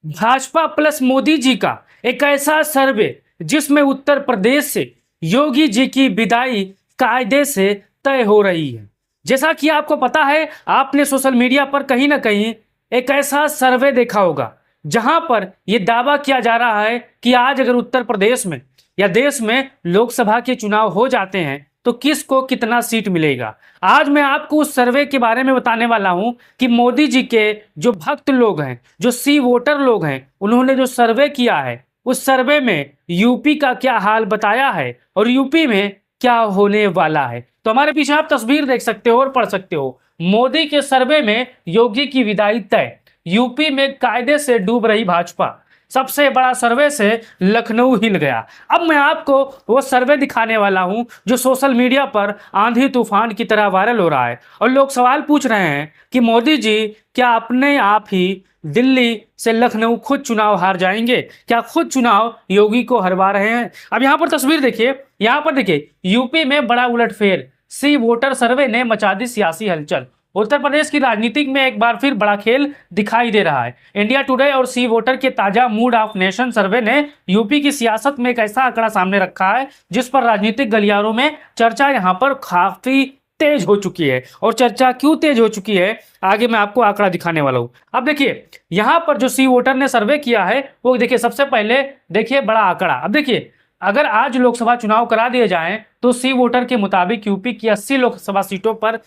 Bhajpa plus Modi ji का एक ऐसा सर्वे जिसमें उत्तर प्रदेश से योगी जी की विदाई कायदे से तय हो रही है। जैसा कि आपको पता है, आपने सोशल मीडिया पर कहीं ना कहीं एक ऐसा सर्वे देखा होगा जहां पर यह दावा किया जा रहा है कि आज अगर उत्तर प्रदेश में या देश में लोकसभा के चुनाव हो जाते हैं तो किसको कितना सीट मिलेगा। आज मैं आपको उस सर्वे के बारे में बताने वाला हूं कि मोदी जी के जो भक्त लोग हैं, जो सी वोटर लोग हैं, उन्होंने जो सर्वे किया है उस सर्वे में यूपी का क्या हाल बताया है और यूपी में क्या होने वाला है। तो हमारे पीछे आप तस्वीर देख सकते हो और पढ़ सकते हो। मोदी के सर्वे में योगी की विदाई तय, यूपी में कायदे से डूब रही भाजपा, सबसे बड़ा सर्वे से लखनऊ हिल गया। अब मैं आपको वो सर्वे दिखाने वाला हूं जो सोशल मीडिया पर आंधी तूफान की तरह वायरल हो रहा है और लोग सवाल पूछ रहे हैं कि मोदी जी क्या अपने आप ही दिल्ली से लखनऊ खुद चुनाव हार जाएंगे, क्या खुद चुनाव योगी को हरवा रहे हैं। अब यहां पर तस्वीर देखिए, यहां पर देखिए यूपी में बड़ा उलटफेर, सी वोटर सर्वे ने मचा दी सियासी हलचल। उत्तर प्रदेश की राजनीति में एक बार फिर बड़ा खेल दिखाई दे रहा है। इंडिया टुडे और सी वोटर के ताजा मूड ऑफ नेशन सर्वे ने यूपी की सियासत में एक ऐसा आंकड़ा सामने रखा है जिस पर राजनीतिक गलियारों में चर्चा यहां पर काफी तेज हो चुकी है। और चर्चा क्यों तेज हो चुकी है, आगे मैं आपको आंकड़ा दिखाने वाला हूं। अब देखिए यहां पर जो सी वोटर ने सर्वे किया है वो देखिए, सबसे पहले देखिए बड़ा आंकड़ा। अब देखिए अगर आज लोकसभा चुनाव करा दिए जाएं तो सी वोटर के मुताबिक यूपी की 80 लोकसभा सीटों पर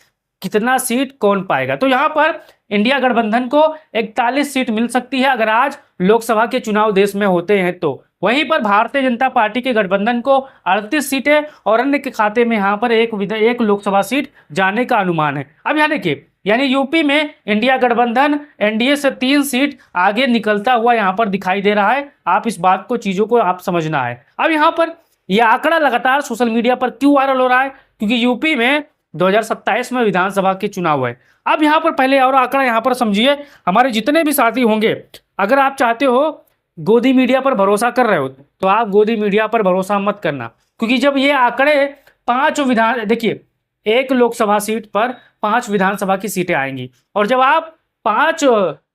कितना सीट कौन पाएगा। तो यहां पर इंडिया गठबंधन को 41 सीट मिल सकती है अगर आज लोकसभा के चुनाव देश में होते हैं तो। वहीं पर भारतीय जनता पार्टी के गठबंधन को 38 सीटें और अन्य के खाते में यहां पर एक लोकसभा सीट जाने का अनुमान है। अब यहां देखिए, यानी यूपी में इंडिया गठबंधन एनडीए से 3 सीट आगे निकलता हुआ यहां पर दिखाई दे रहा है। आप इस बात को, चीजों को आप समझना है। अब यहां पर यह आंकड़ा लगातार सोशल मीडिया पर क्यों वायरल हो रहा है, क्योंकि यूपी में 2027 में विधानसभा के चुनाव है। अब यहां पर पहले और आंकड़ा यहां पर समझिए, हमारे जितने भी साथी होंगे, अगर आप चाहते हो गोदी मीडिया पर भरोसा कर रहे हो तो आप गोदी मीडिया पर भरोसा मत करना, क्योंकि जब ये आंकड़े 5 विधान, देखिए एक लोकसभा सीट पर 5 विधानसभा की सीटें आएंगी और जब आप 5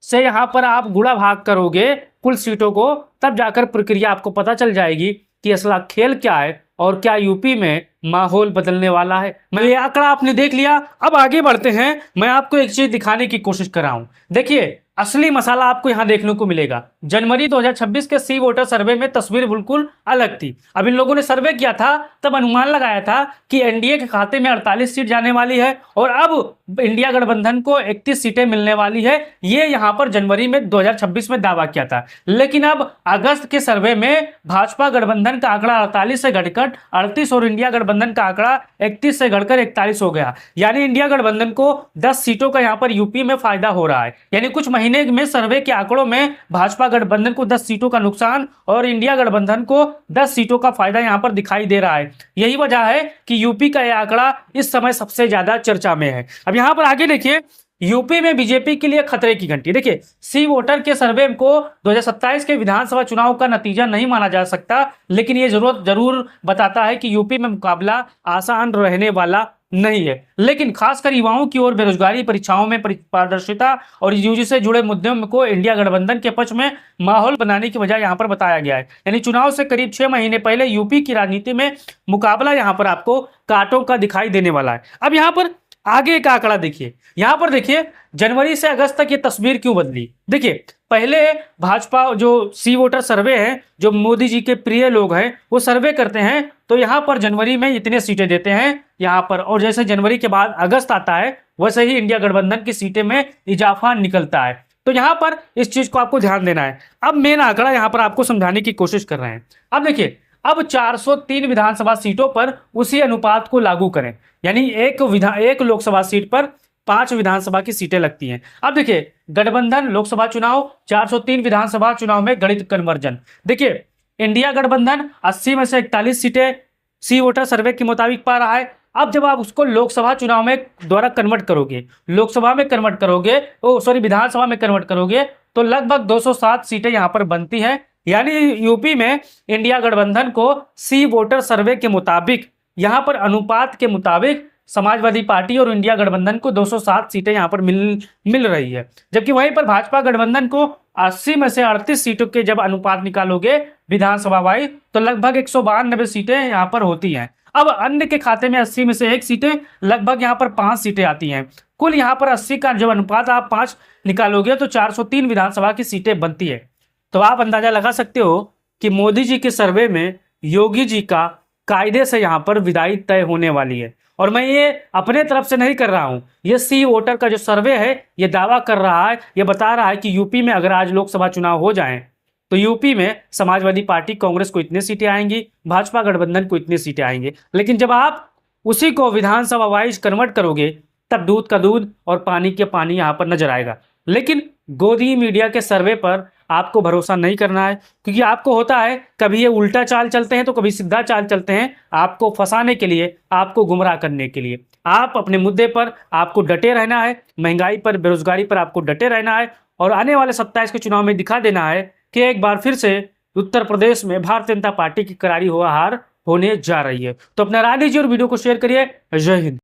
से यहां पर आप गुणा भाग करोगे कुल सीटों को, तब जाकर प्रक्रिया आपको पता चल जाएगी कि असला खेल क्या है और क्या यूपी में माहौल बदलने वाला है। मैं ये आंकड़ा आपने देख लिया, अब आगे बढ़ते हैं। मैं आपको एक चीज दिखाने की कोशिश कर रहा हूं। देखिए असली मसाला आपको यहां देखने को मिलेगा। जनवरी 2026 के सी वोटर सर्वे में तस्वीर बिल्कुल अलग थी। अब इन लोगों ने सर्वे किया था तब अनुमान लगाया था कि एनडीए के खाते में 48 सीट जाने वाली है और अब इंडिया गठबंधन को 31 सीटें मिलने वाली है। ये यहां पर जनवरी में 2026 में दावा किया था, लेकिन अब अगस्त के सर्वे में भाजपा गठबंधन का आंकड़ा 48 से घटकर 38 और इंडिया गठबंधन का आंकड़ा 31 से घटकर 41 हो गया। यानी इंडिया गठबंधन को 10 सीटों का यहां पर यूपी में फायदा हो रहा है। यानी कुछ महीने में सर्वे के आंकड़ों में भाजपा गठबंधन को 10 सीटों का नुकसान और इंडिया गठबंधन को 10 सीटों का फायदा यहां पर दिखाई दे रहा है। यही वजह है कि यूपी का यह आंकड़ा इस समय सबसे ज्यादा चर्चा में है। अब यहां पर आगे देखिए, यूपी में बीजेपी के लिए खतरे की घंटी। देखिए सी वोटर के सर्वे को 2027 के विधानसभा चुनाव का नतीजा नहीं माना जा सकता, लेकिन ये जरूर बताता है कि यूपी में मुकाबला आसान रहने वाला नहीं है। लेकिन खासकर युवाओं की ओर बेरोजगारी, परीक्षाओं में पारदर्शिता और यूजी से जुड़े मुद्दों को इंडिया गठबंधन के पक्ष में माहौल बनाने की वजह यहां पर बताया गया है। यानी चुनाव से करीब 6 महीने पहले यूपी की राजनीति में मुकाबला यहां पर आपको कांटों का दिखाई देने वाला है। अब यहां पर आगे का आंकड़ा देखिए, यहां पर देखिए जनवरी से अगस्त तक ये तस्वीर क्यों बदली। देखिए पहले भाजपा जो सी वोटर सर्वे है, जो मोदी जी के प्रिय लोग हैं वो सर्वे करते हैं तो यहां पर जनवरी में इतने सीटें देते हैं यहां पर, और जैसे जनवरी के बाद अगस्त आता है वैसे ही इंडिया गठबंधन की सीटें में इजाफा निकलता है। तो यहां पर इस चीज को आपको ध्यान देना है। अब मेन आंकड़ा यहां पर आपको समझाने की कोशिश कर रहे हैं। अब देखिए, अब 403 विधानसभा सीटों पर उसी अनुपात को लागू करें, यानी एक लोकसभा सीट पर 5 विधानसभा की सीटें लगती हैं। अब देखिए गठबंधन लोकसभा चुनाव 403 विधानसभा चुनाव में गणित कन्वर्जन। देखिए इंडिया गठबंधन 80 में से 41 सीटें सी वोटर सर्वे के मुताबिक पा रहा है। अब जब आप उसको लोकसभा चुनाव में द्वारा कन्वर्ट करोगे, लोकसभा में कन्वर्ट करोगे, विधानसभा में कन्वर्ट करोगे तो लगभग 207 सीटें यहां पर बनती हैं। यानी यूपी में इंडिया गठबंधन को सी वोटर सर्वे के मुताबिक, यहां पर अनुपात के मुताबिक समाजवादी पार्टी और इंडिया गठबंधन को 207 सीटें यहाँ पर मिल रही है, जबकि वहीं पर भाजपा गठबंधन को 80 में से 38 सीटों के जब अनुपात निकालोगे विधानसभा वाइज तो लगभग 192 सीटें यहाँ पर होती हैं। अब अन्य के खाते में 80 में से 1 सीटें, लगभग यहाँ पर 5 सीटें आती हैं। कुल यहाँ पर 80 का जब अनुपात आप 5 निकालोगे तो 403 विधानसभा की सीटें बनती है। तो आप अंदाजा लगा सकते हो कि मोदी जी के सर्वे में योगी जी का कायदे से यहाँ पर विदाई तय होने वाली है। और मैं ये अपने तरफ से नहीं कर रहा हूँ, ये सी वोटर का जो सर्वे है ये दावा कर रहा है, ये बता रहा है कि यूपी में अगर आज लोकसभा चुनाव हो जाएं तो यूपी में समाजवादी पार्टी कांग्रेस को इतनी सीटें आएंगी, भाजपा गठबंधन को इतनी सीटें आएंगी। लेकिन जब आप उसी को विधानसभा वाइज कन्वर्ट करोगे तब दूध का दूध और पानी के पानी यहाँ पर नजर आएगा। लेकिन गोदी मीडिया के सर्वे पर आपको भरोसा नहीं करना है, क्योंकि आपको होता है कभी ये उल्टा चाल चलते हैं तो कभी सीधा चाल चलते हैं, आपको फंसाने के लिए, आपको गुमराह करने के लिए। आप अपने मुद्दे पर आपको डटे रहना है, महंगाई पर, बेरोजगारी पर आपको डटे रहना है और आने वाले 27 के चुनाव में दिखा देना है कि एक बार फिर से उत्तर प्रदेश में भारतीय जनता पार्टी की करारी हुआ हार होने जा रही है। तो अपना राय दीजिए और वीडियो को शेयर करिए। जय हिंद।